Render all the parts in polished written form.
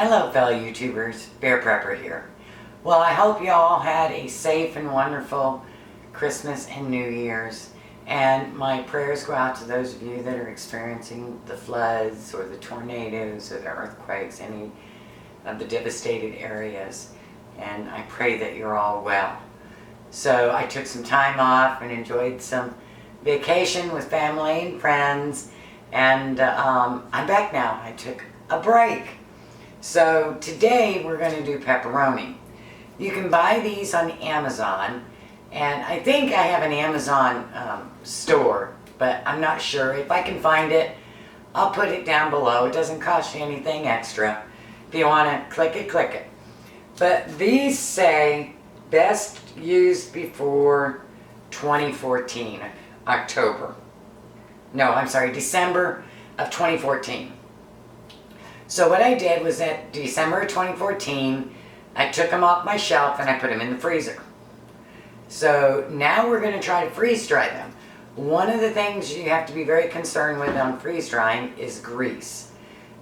Hello fellow YouTubers, Bear Prepper here. Well, I hope you all had a safe and wonderful Christmas and New Year's. And my prayers go out to those of you that are experiencing the floods or the tornadoes or the earthquakes, any of the devastated areas. And I pray that you're all well. So I took some time off and enjoyed some vacation with family and friends. And I'm back now. I took a break. So today we're going to do pepperoni. You can buy these on Amazon, and I think I have an Amazon store, but I'm not sure. If I can find it, I'll put it down below. It doesn't cost you anything extra. If you want to click it, click it. But these say best used before 2014, October. No, I'm sorry, December of 2014. So what I did was at December of 2014, I took them off my shelf and I put them in the freezer. So now we're going to try to freeze dry them. One of the things you have to be very concerned with on freeze drying is grease.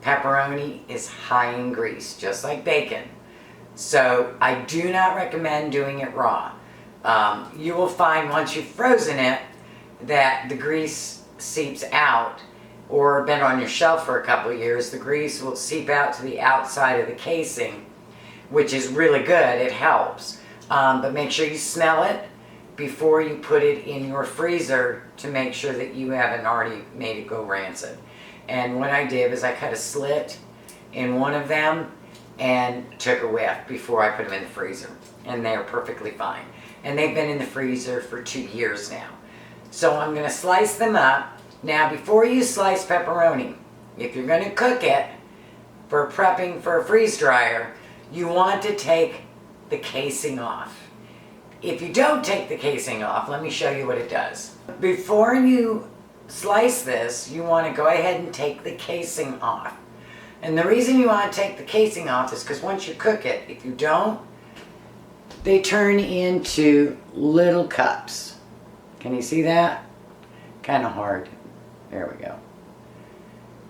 Pepperoni is high in grease, just like bacon. So I do not recommend doing it raw. You will find once you've frozen it that the grease seeps out, or been on your shelf for a couple of years, the grease will seep out to the outside of the casing, which is really good. It helps. But make sure you smell it before you put it in your freezer to make sure that you haven't already made it go rancid. And what I did was I cut a slit in one of them and took a whiff before I put them in the freezer. And they are perfectly fine. And they've been in the freezer for 2 years now. So I'm going to slice them up. Now, before you slice pepperoni, if you're going to cook it for prepping for a freeze dryer, you want to take the casing off. If you don't take the casing off, let me show you what it does. Before you slice this, you want to go ahead and take the casing off. And the reason you want to take the casing off is because once you cook it, if you don't, they turn into little cups. Can you see that? Kind of hard. There we go.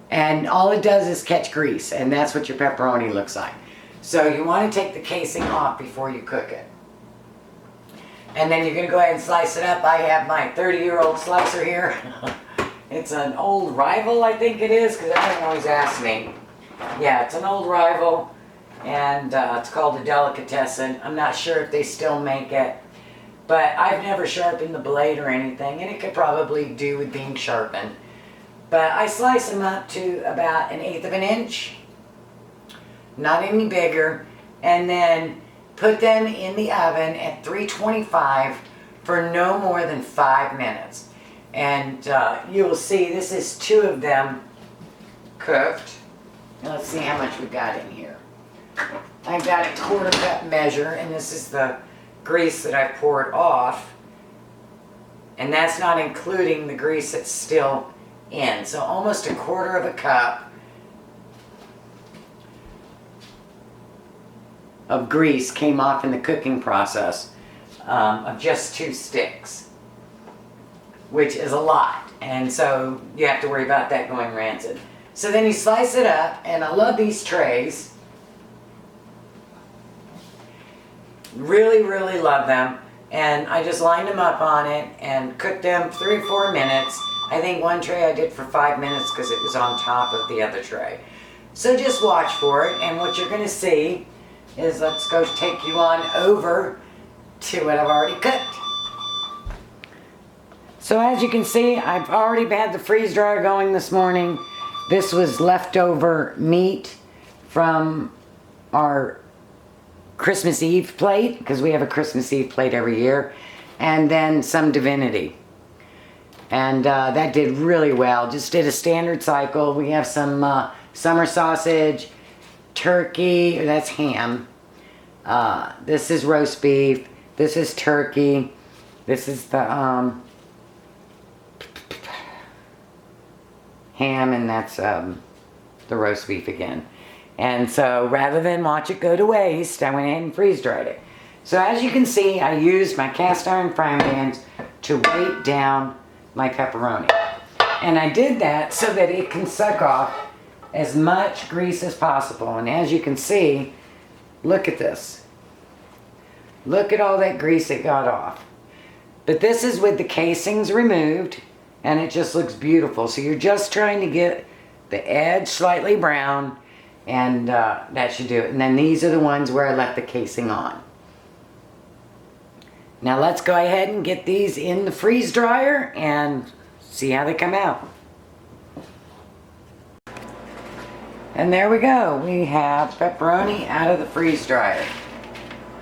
And all it does is catch grease, and that's what your pepperoni looks like. So you want to take the casing off before you cook it. And then you're going to go ahead and slice it up. I have my 30-year-old slicer here. It's an old rival, I think it is, because everyone always asks me. Yeah, it's an old rival, and it's called a delicatessen. I'm not sure if they still make it. But I've never sharpened the blade or anything, and it could probably do with being sharpened. But I slice them up to about 1/8 of an inch, not any bigger, and then put them in the oven at 325 for no more than 5 minutes. And you will see this is 2 of them cooked. Now let's see how much we got in here. I've got a 1/4 cup measure, and this is the grease that I poured off, and that's not including the grease that's still in. So almost 1/4 of a cup of grease came off in the cooking process of just 2 sticks, which is a lot, and so you have to worry about that going rancid. So then you slice it up, and I love these trays. Really, really love them. And I just lined them up on it and cooked them 3 or 4 minutes. I think one tray I did for 5 minutes because it was on top of the other tray. So just watch for it, and what you're going to see is, let's go take you on over to what I've already cooked. So as you can see, I've already had the freeze dryer going this morning. This was leftover meat from our Christmas Eve plate, because we have a Christmas Eve plate every year, and then some divinity. And that did really well. Just did a standard cycle. We have some summer sausage, turkey, that's ham. This is roast beef. This is turkey. This is the ham, and that's the roast beef again. And so rather than watch it go to waste, I went ahead and freeze dried it. So as you can see, I used my cast iron frying pans to weight down my pepperoni. And I did that so that it can suck off as much grease as possible. And as you can see, look at this. Look at all that grease it got off. But this is with the casings removed, and it just looks beautiful. So you're just trying to get the edge slightly brown, and that should do it. And then these are the ones where I left the casing on. Now let's go ahead and get these in the freeze dryer and see how they come out. And there we go. We have pepperoni out of the freeze dryer.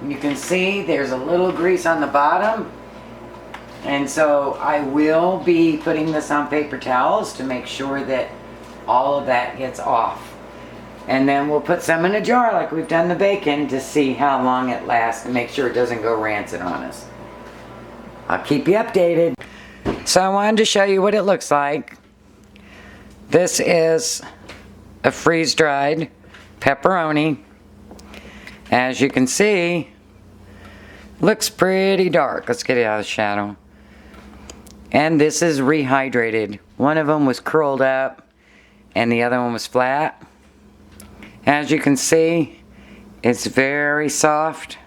You can see there's a little grease on the bottom. And so I will be putting this on paper towels to make sure that all of that gets off. And then we'll put some in a jar like we've done the bacon to see how long it lasts and make sure it doesn't go rancid on us. I'll keep you updated. So I wanted to show you what it looks like. This is a freeze-dried pepperoni. As you can see, looks pretty dark. Let's get it out of the shadow. And this is rehydrated. One of them was curled up and the other one was flat. As you can see, it's very soft.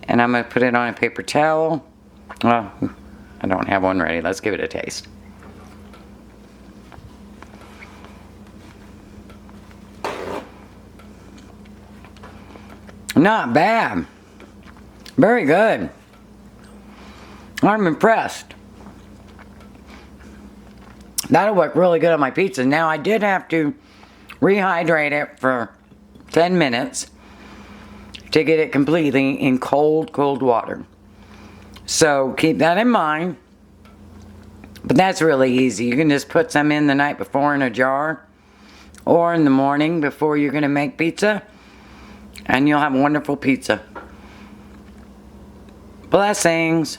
And I'm going to put it on a paper towel. Well, I don't have one ready. Let's give it a taste. Not bad. Very good. I'm impressed. That'll work really good on my pizza. Now I did have to rehydrate it for 10 minutes to get it completely in cold water. So keep that in mind. But that's really easy. You can just put some in the night before in a jar or in the morning before you're going to make pizza, and you'll have wonderful pizza. Blessings.